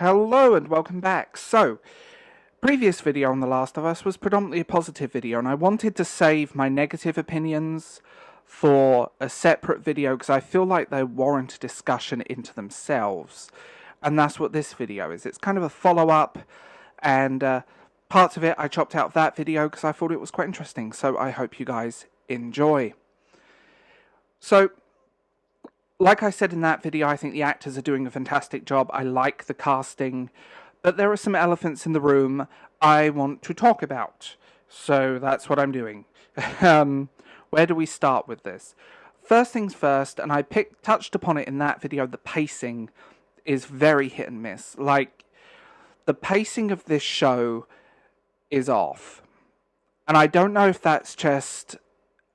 Hello and welcome back. So, previous video on The Last of Us was predominantly a positive video, and I wanted to save my negative opinions for a separate video because I feel like they warrant discussion into themselves. And that's what this video is. It's kind of a follow-up, and parts of it I chopped out of that video because I thought it was quite interesting, so I hope you guys enjoy. So, like I said in that video, I think the actors are doing a fantastic job. I like the casting, but there are some elephants in the room I want to talk about. So that's what I'm doing. Where do we start with this? First things first, and I touched upon it in that video, the pacing is very hit and miss. Like, the pacing of this show is off. And I don't know if that's just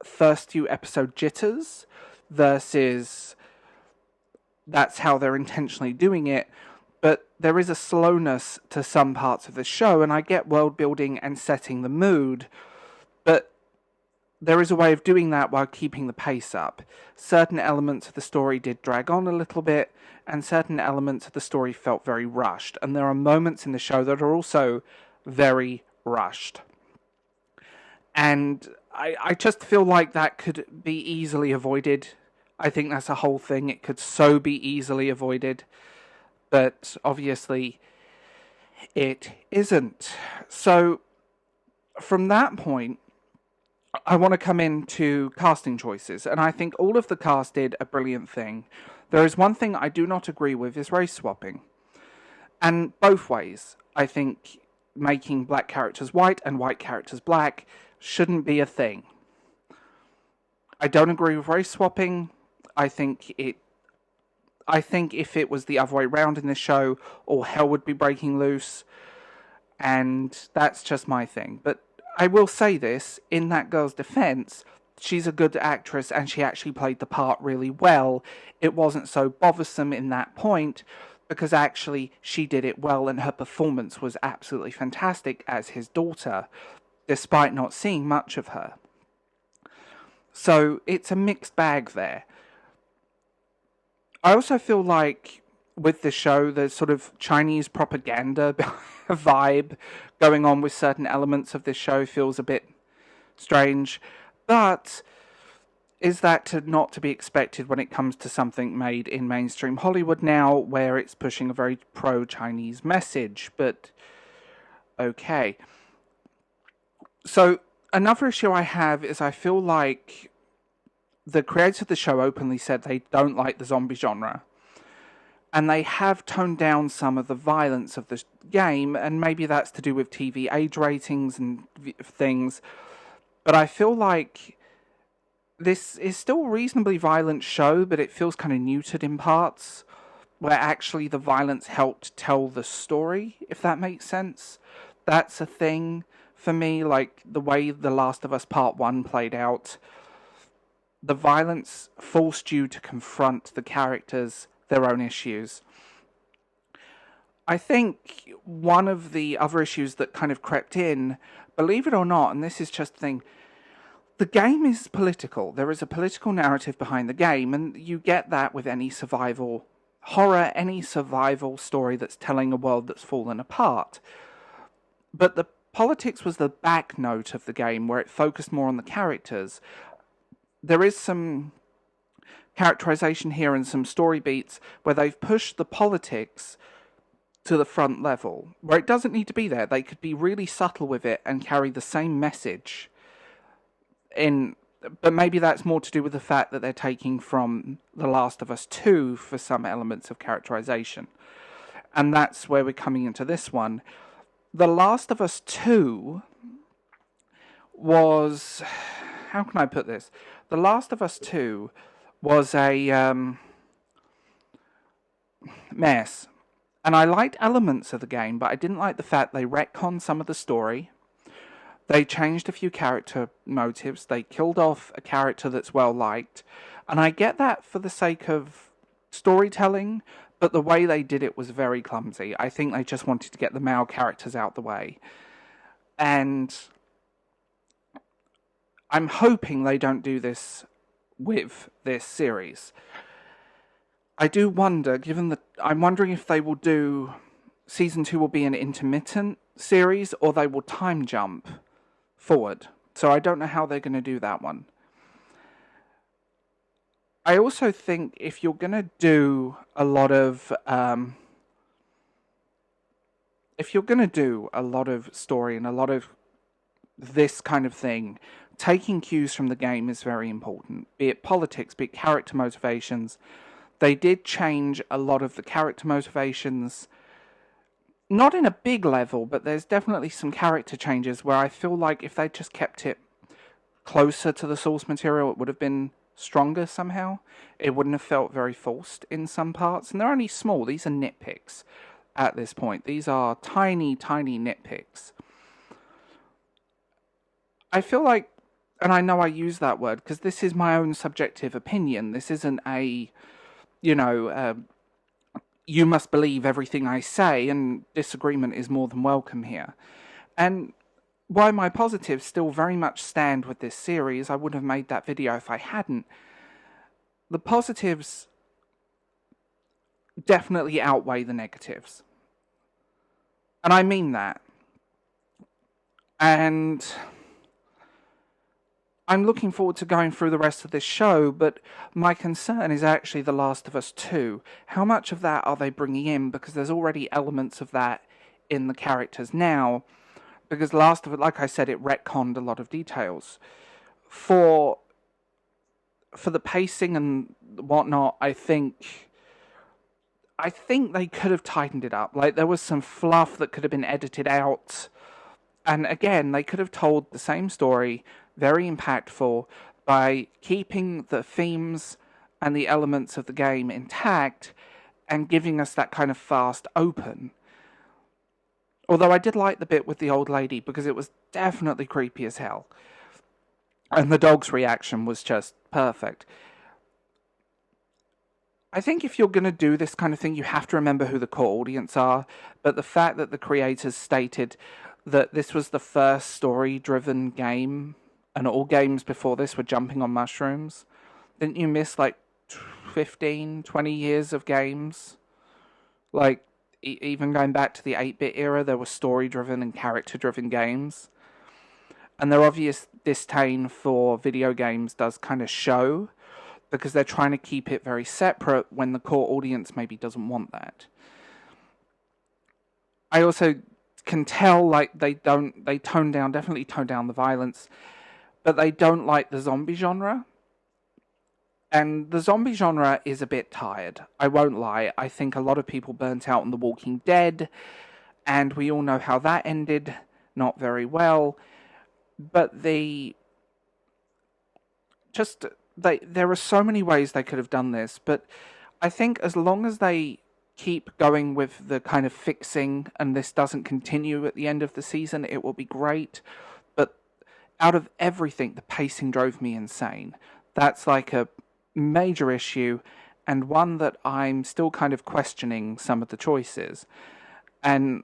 first few episode jitters versus that's how they're intentionally doing it, but there is a slowness to some parts of the show, and I get world building and setting the mood, but there is a way of doing that while keeping the pace up. Certain elements of the story did drag on a little bit, and certain elements of the story felt very rushed, and there are moments in the show that are also very rushed. And I just feel like that could be easily avoided. I think that's a whole thing. It could so be easily avoided. But obviously, it isn't. So, from that point, I want to come into casting choices. And I think all of the cast did a brilliant thing. There is one thing I do not agree with, is race swapping. And both ways. I think making black characters white and white characters black shouldn't be a thing. I don't agree with race swapping. I think if it was the other way around in this show, all hell would be breaking loose, and that's just my thing. But I will say this, in that girl's defense, she's a good actress and she actually played the part really well. It wasn't so bothersome in that point, because actually she did it well and her performance was absolutely fantastic as his daughter, despite not seeing much of her. So it's a mixed bag there. I also feel like with the show, there's sort of Chinese propaganda vibe going on with certain elements of this show. Feels a bit strange. But is that not to be expected when it comes to something made in mainstream Hollywood now, where it's pushing a very pro-Chinese message? But okay. So another issue I have is I feel like the creators of the show openly said they don't like the zombie genre. And they have toned down some of the violence of the game, and maybe that's to do with TV age ratings and things. But I feel like this is still a reasonably violent show, but it feels kind of neutered in parts, where actually the violence helped tell the story, if that makes sense. That's a thing for me, like the way The Last of Us Part 1 played out. The violence forced you to confront the characters, their own issues. I think one of the other issues that kind of crept in, believe it or not, and this is just the thing, the game is political. There is a political narrative behind the game, and you get that with any survival horror, any survival story that's telling a world that's fallen apart. But the politics was the back note of the game, where it focused more on the characters. There is some characterization here and some story beats where they've pushed the politics to the front level, where it doesn't need to be there. They could be really subtle with it and carry the same message. But maybe that's more to do with the fact that they're taking from The Last of Us 2 for some elements of characterization. And that's where we're coming into this one. The Last of Us 2 was... How can I put this? The Last of Us 2 was a mess. And I liked elements of the game, but I didn't like the fact they retconned some of the story. They changed a few character motives. They killed off a character that's well liked. And I get that for the sake of storytelling, but the way they did it was very clumsy. I think they just wanted to get the male characters out the way. And I'm hoping they don't do this with this series. I do wonder, I'm wondering if they will do Season 2 will be an intermittent series, or they will time jump forward. So I don't know how they're going to do that one. I also think if you're going to do a lot of story and a lot of this kind of thing, taking cues from the game is very important. Be it politics, be it character motivations. They did change a lot of the character motivations, not in a big level, but there's definitely some character changes where I feel like if they just kept it closer to the source material, it would have been stronger somehow. It wouldn't have felt very forced in some parts. And they're only small. These are nitpicks at this point. These are tiny, tiny nitpicks. I feel like, and I know I use that word because this is my own subjective opinion. This isn't a, you must believe everything I say, and disagreement is more than welcome here. And why my positives still very much stand with this series, I wouldn't have made that video if I hadn't. The positives definitely outweigh the negatives. And I mean that. And I'm looking forward to going through the rest of this show, but my concern is actually The Last of Us 2. How much of that are they bringing in? Because there's already elements of that in the characters now. Because Last of Us, like I said, it retconned a lot of details. For the pacing and whatnot, I think they could have tightened it up. Like, there was some fluff that could have been edited out. And again, they could have told the same story, very impactful, by keeping the themes and the elements of the game intact and giving us that kind of fast open. Although I did like the bit with the old lady because it was definitely creepy as hell. And the dog's reaction was just perfect. I think if you're going to do this kind of thing, you have to remember who the core audience are. But the fact that the creators stated that this was the first story-driven game, and all games before this were jumping on mushrooms, didn't you miss like 15, 20 years of games? Like, even going back to the 8-bit era, there were story-driven and character-driven games. And their obvious disdain for video games does kind of show, because they're trying to keep it very separate when the core audience maybe doesn't want that. I also can tell, like, definitely tone down the violence, but they don't like the zombie genre. And the zombie genre is a bit tired, I won't lie. I think a lot of people burnt out on The Walking Dead, and we all know how that ended, not very well. But there are so many ways they could have done this, but I think as long as they keep going with the kind of fixing and this doesn't continue at the end of the season, it will be great. But out of everything, the pacing drove me insane. That's like a major issue, and one that I'm still kind of questioning some of the choices. And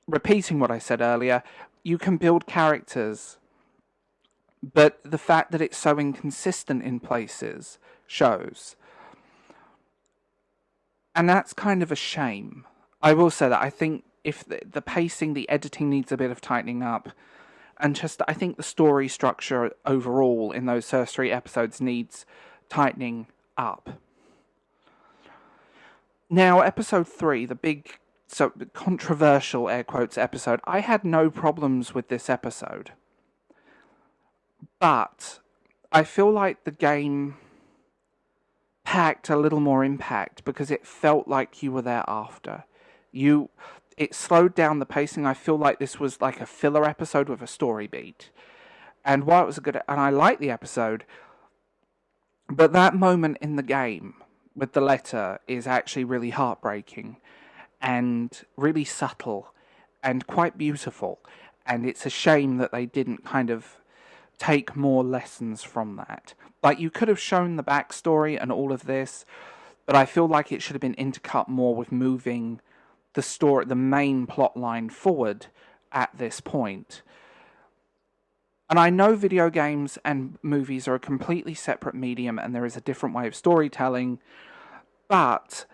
repeating what I said earlier, you can build characters, but the fact that it's so inconsistent in places shows. And that's kind of a shame. I will say that I think if the pacing, the editing needs a bit of tightening up, and just I think the story structure overall in those first 3 episodes needs tightening up. Now, episode 3, the big, so controversial, air quotes, episode, I had no problems with this episode. But I feel like the game packed a little more impact because it felt like you were there after. It slowed down the pacing. I feel like this was like a filler episode with a story beat. And while it was and I liked the episode, but that moment in the game with the letter is actually really heartbreaking and really subtle and quite beautiful. And it's a shame that they didn't kind of take more lessons from that. Like, you could have shown the backstory and all of this, but I feel like it should have been intercut more with moving the story, the main plot line forward at this point. And I know video games and movies are a completely separate medium and there is a different way of storytelling, but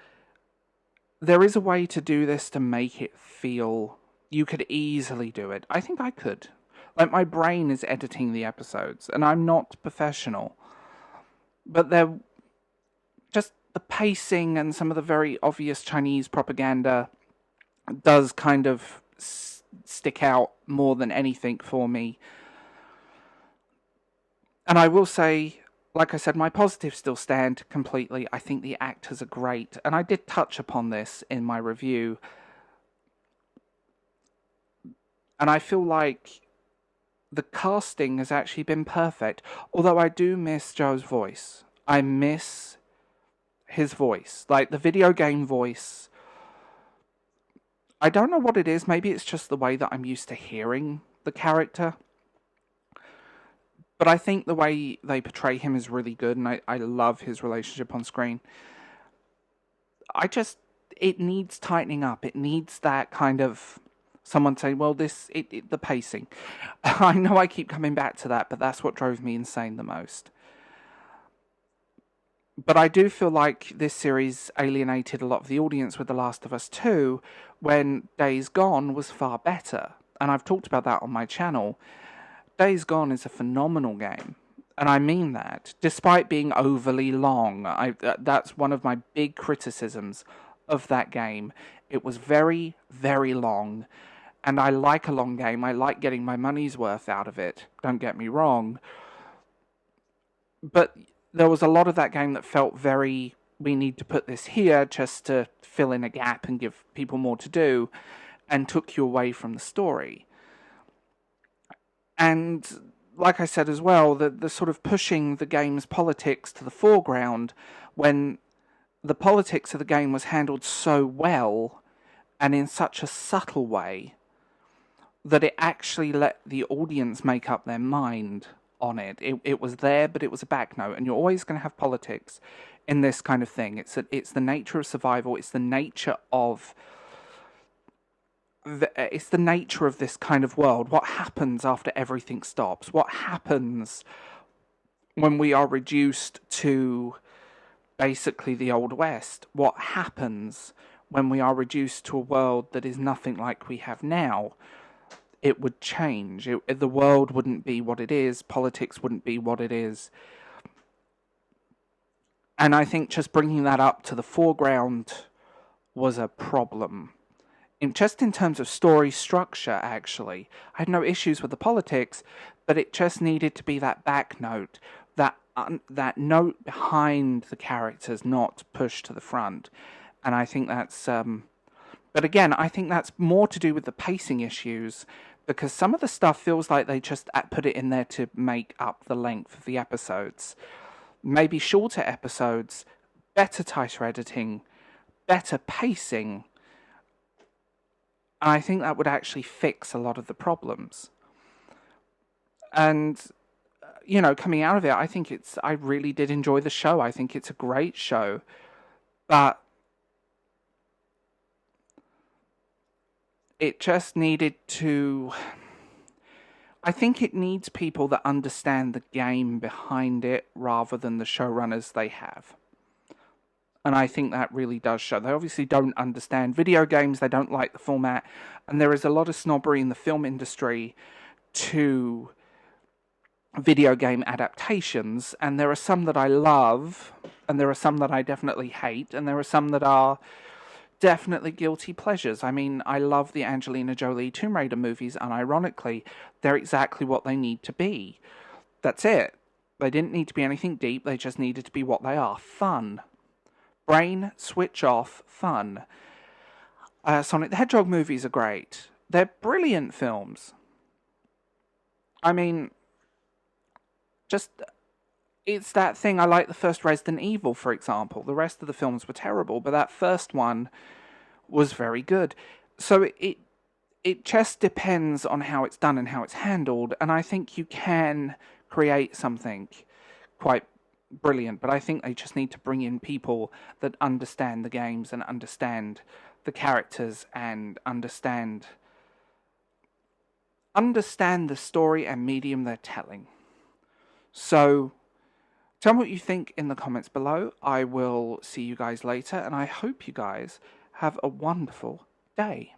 there is a way to do this to make it feel... You could easily do it. I think I could. Like, my brain is editing the episodes, and I'm not professional. But they're just the pacing and some of the very obvious Chinese propaganda does kind of stick out more than anything for me. And I will say, like I said, my positives still stand completely. I think the actors are great. And I did touch upon this in my review. And I feel like the casting has actually been perfect. Although I do miss Joe's voice. I miss his voice. Like, the video game voice. I don't know what it is. Maybe it's just the way that I'm used to hearing the character. But I think the way they portray him is really good, and I love his relationship on screen. It needs tightening up. It needs that kind of... Someone saying, well, the pacing. I know I keep coming back to that, but that's what drove me insane the most. But I do feel like this series alienated a lot of the audience with The Last of Us 2, when Days Gone was far better. And I've talked about that on my channel. Days Gone is a phenomenal game. And I mean that. Despite being overly long. That's one of my big criticisms of that game. It was very, very long. And I like a long game. I like getting my money's worth out of it. Don't get me wrong. But there was a lot of that game that felt very... We need to put this here just to fill in a gap and give people more to do. And took you away from the story. And like I said as well, the sort of pushing the game's politics to the foreground when the politics of the game was handled so well and in such a subtle way that it actually let the audience make up their mind on it. It was there, but it was a back note, and you're always going to have politics in this kind of thing. It's the nature of survival. It's the nature of... It's the nature of this kind of world. What happens after everything stops? What happens when we are reduced to basically the Old West? What happens when we are reduced to a world that is nothing like we have now? It would change. The world wouldn't be what it is. Politics wouldn't be what it is. And I think just bringing that up to the foreground was a problem. Just in terms of story structure, actually. I had no issues with the politics, but it just needed to be that back note, that note behind the characters, not pushed to the front. And I think that's... But again, I think that's more to do with the pacing issues, because some of the stuff feels like they just put it in there to make up the length of the episodes. Maybe shorter episodes, better tighter editing, better pacing... I think that would actually fix a lot of the problems. And, you know, coming out of it, I really did enjoy the show. I think it's a great show. But it just needed to... I think it needs people that understand the game behind it rather than the showrunners they have. And I think that really does show. They obviously don't understand video games. They don't like the format. And there is a lot of snobbery in the film industry to video game adaptations. And there are some that I love. And there are some that I definitely hate. And there are some that are definitely guilty pleasures. I mean, I love the Angelina Jolie Tomb Raider movies. And ironically, they're exactly what they need to be. That's it. They didn't need to be anything deep. They just needed to be what they are. Fun. Brain, switch off, fun. Sonic the Hedgehog movies are great. They're brilliant films. I mean, just, it's that thing. I like the first Resident Evil, for example. The rest of the films were terrible, but that first one was very good. So it just depends on how it's done and how it's handled, and I think you can create something quite brilliant, but I think they just need to bring in people that understand the games and understand the characters and understand the story and medium they're telling. So, tell me what you think in the comments below. I will see you guys later, and I hope you guys have a wonderful day.